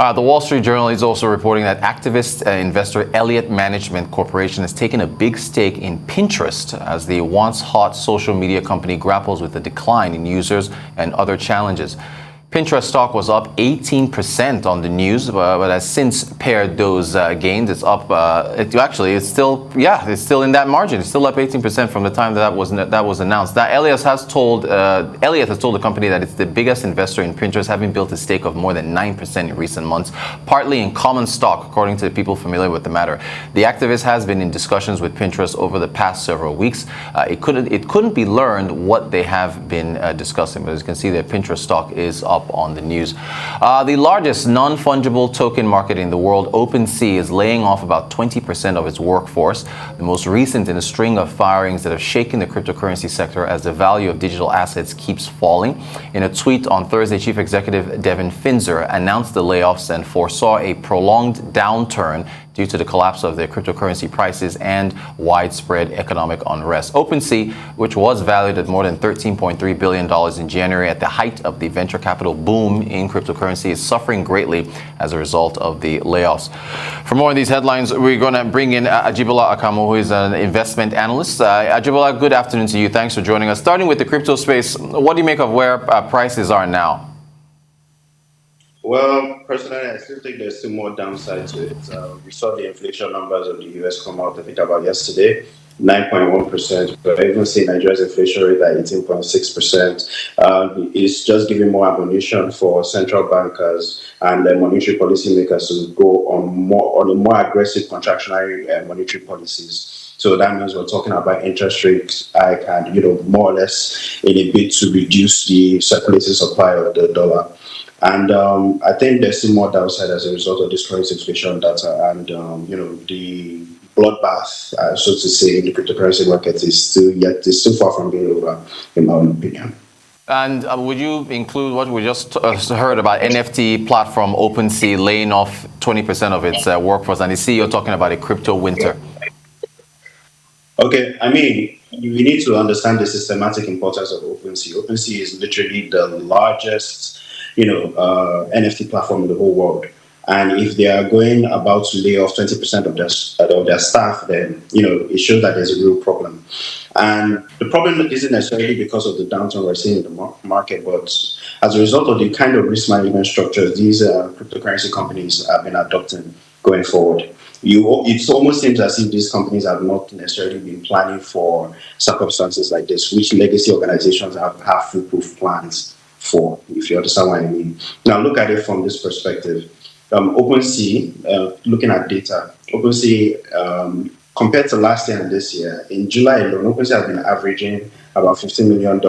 The Wall Street Journal is also reporting that activist investor Elliott Management Corporation has taken a big stake in Pinterest as the once hot social media company grapples with a decline in users and other challenges. Pinterest stock was up 18% on the news, but has since pared those gains. It's up. It's still in that margin. It's still up 18% from the time that was announced. Now, Elliott has told the company that it's the biggest investor in Pinterest, having built a stake of more than 9% in recent months, partly in common stock, according to the people familiar with the matter. The activist has been in discussions with Pinterest over the past several weeks. It couldn't be learned what they have been discussing, but as you can see, the Pinterest stock is up on the news. The largest non-fungible token market in the world, OpenSeas, is laying off about 20% of its workforce, the most recent in a string of firings that have shaken the cryptocurrency sector as the value of digital assets keeps falling. In a tweet on Thursday, Chief Executive Devin Finzer announced the layoffs and foresaw a prolonged downturn due to the collapse of their cryptocurrency prices and widespread economic unrest. OpenSea, which was valued at more than $13.3 billion in January at the height of the venture capital boom in cryptocurrency, is suffering greatly as a result of the layoffs. For more of these headlines, we're going to bring in Ajibola Akamo, who is an investment analyst. Ajibola, good afternoon to you. Thanks for joining us. Starting with the crypto space, what do you make of where prices are now? Well, personally, I still think there's still more downside to it. We saw the inflation numbers of the US come out a bit about yesterday, 9.1%. But I even see Nigeria's inflation rate at 18.6%. It's just giving more ammunition for central bankers and monetary policymakers to go on a more aggressive contractionary monetary policies. So that means we're talking about interest rates hike and, more or less in a bid to reduce the circulating supply of the dollar. And I think there's still more downside as a result of this current inflation data and, the bloodbath, so to say, in the cryptocurrency market is still far from being over, in my own opinion. And would you include what we just heard about NFT platform OpenSea laying off 20% of its workforce, and the CEO talking about a crypto winter? Okay, I mean, we need to understand the systematic importance of OpenSea. OpenSea is literally the largest NFT platform in the whole world. And if they are going about to lay off 20% of their staff, then, it shows that there's a real problem. And the problem isn't necessarily because of the downturn we're seeing in the market, but as a result of the kind of risk management structures these cryptocurrency companies have been adopting going forward. It almost seems as if these companies have not necessarily been planning for circumstances like this, which legacy organizations have foolproof plans for, if you understand what I mean. Now, look at it from this perspective. OpenSea, looking at data, OpenSea, compared to last year and this year, in July alone, OpenSea has been averaging about $15 million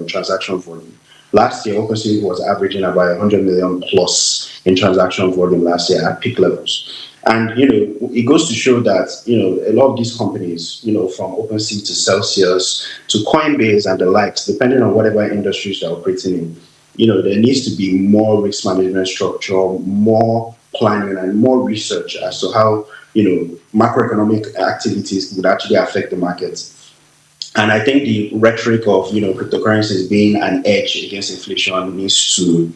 in transaction volume. Last year, OpenSea was averaging about 100 million plus in transaction volume last year at peak levels. And, it goes to show that, a lot of these companies, from OpenSea to Celsius to Coinbase and the likes, depending on whatever industries they're operating in, there needs to be more risk management structure, more planning and more research as to how, macroeconomic activities would actually affect the markets. And I think the rhetoric of, cryptocurrencies being an edge against inflation needs to,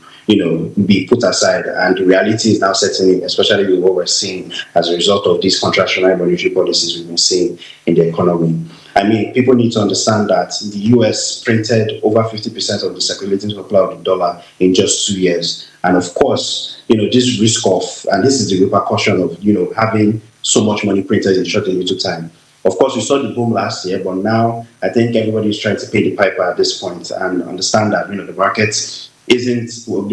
be put aside. And the reality is now setting in, especially with what we're seeing as a result of these contractionary monetary policies we've been seeing in the economy. I mean, people need to understand that the US printed over 50% of the circulating supply of the dollar in just 2 years. And of course, this risk of, and this is the repercussion of, having so much money printed in such a little time. Of course, we saw the boom last year, but now I think everybody is trying to pay the piper at this point and understand that, the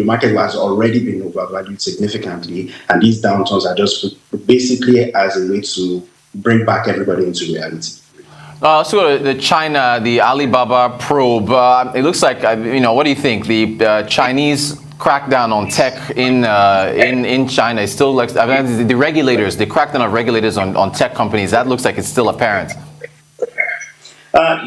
market has already been overvalued significantly. And these downturns are just basically as a way to bring back everybody into reality. So the China, the Alibaba probe, it looks like, what do you think? The Chinese crackdown on tech in China is still like, the regulators, the crackdown of regulators on tech companies, that looks like it's still apparent.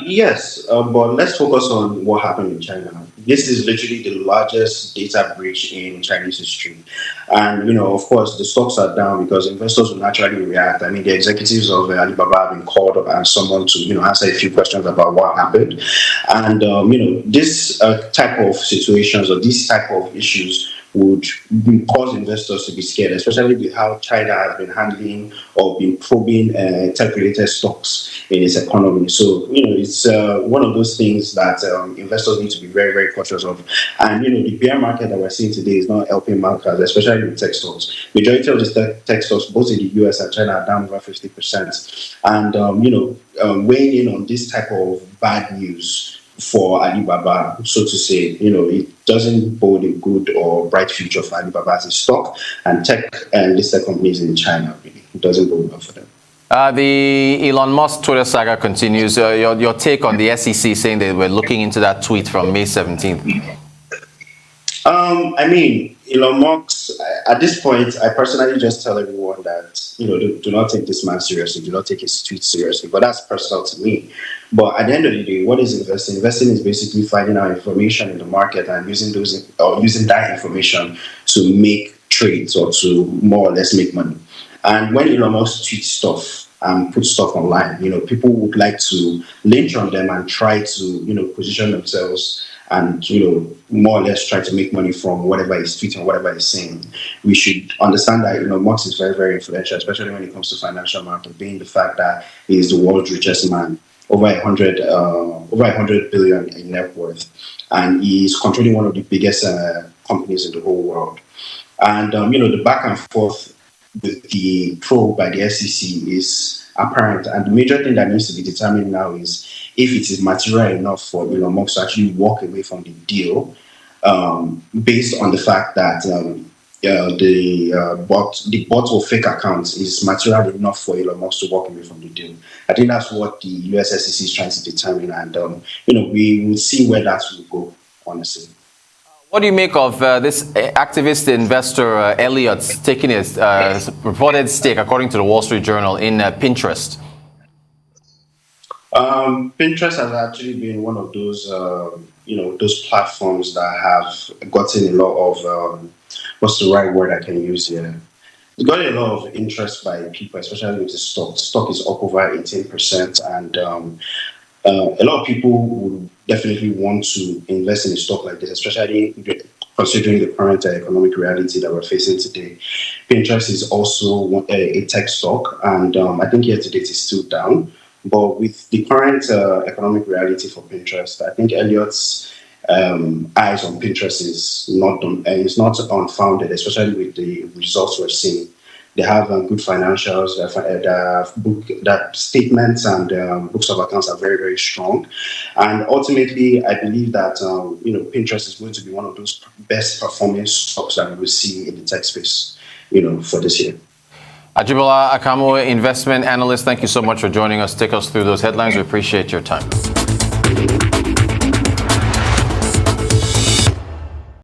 Yes, but let's focus on what happened in China. This is literally the largest data breach in Chinese history. And, of course, the stocks are down because investors will naturally react. I mean, the executives of Alibaba have been called up and someone to, answer a few questions about what happened. And, this type of situations or these type of issues would cause investors to be scared, especially with how China has been handling or been probing tech-related stocks in its economy. So, it's one of those things that investors need to be very, very cautious of. And, the bear market that we're seeing today is not helping markets, especially with tech stocks. Majority of the tech stocks, both in the US and China, are down over 50%. And, weighing in on this type of bad news for Alibaba, so to say, it doesn't bode a good or bright future for Alibaba as a stock, and tech and listed companies in China, really. It doesn't bode well for them. The Elon Musk Twitter saga continues. Your take on the SEC saying they were looking into that tweet from May 17th? Elon Musk, at this point, I personally just tell everyone that, do not take this man seriously, do not take his tweets seriously, but that's personal to me. But at the end of the day, what is investing? Investing is basically finding out information in the market and using that information to make trades or to more or less make money. And when Elon Musk tweets stuff and puts stuff online, people would like to lynch on them and try to, position themselves and, more or less try to make money from whatever he's tweeting, whatever he's saying. We should understand that, Musk is very, very influential, especially when it comes to financial market, being the fact that he is the world's richest man, over 100 billion in net worth, and he's controlling one of the biggest companies in the whole world. And, the back and forth with the probe by the SEC is apparent, and the major thing that needs to be determined now is if it is material enough for Elon Musk to actually walk away from the deal, based on the fact that the bot or fake accounts is material enough for Elon Musk to walk away from the deal. I think that's what the US SEC is trying to determine, and we will see where that will go, honestly. What do you make of this activist investor Elliotts taking his reported stake, according to the Wall Street Journal, in Pinterest? Pinterest has actually been one of those, those platforms that have gotten a lot of, what's the right word I can use here? It's got a lot of interest by people, especially with the stock. The stock is up over 18%, and a lot of people would definitely want to invest in a stock like this, especially considering the current economic reality that we're facing today. Pinterest is also a tech stock, and I think year to date is still down. But with the current economic reality for Pinterest, I think Elliotts' eyes on Pinterest is not unfounded, especially with the results we're seeing. They have good financials. That statements and books of accounts are very, very strong. And ultimately, I believe that Pinterest is going to be one of those best performing stocks that we will see in the tech space, for this year. Ajibola Akamo, investment analyst, thank you so much for joining us. Take us through those headlines. We appreciate your time.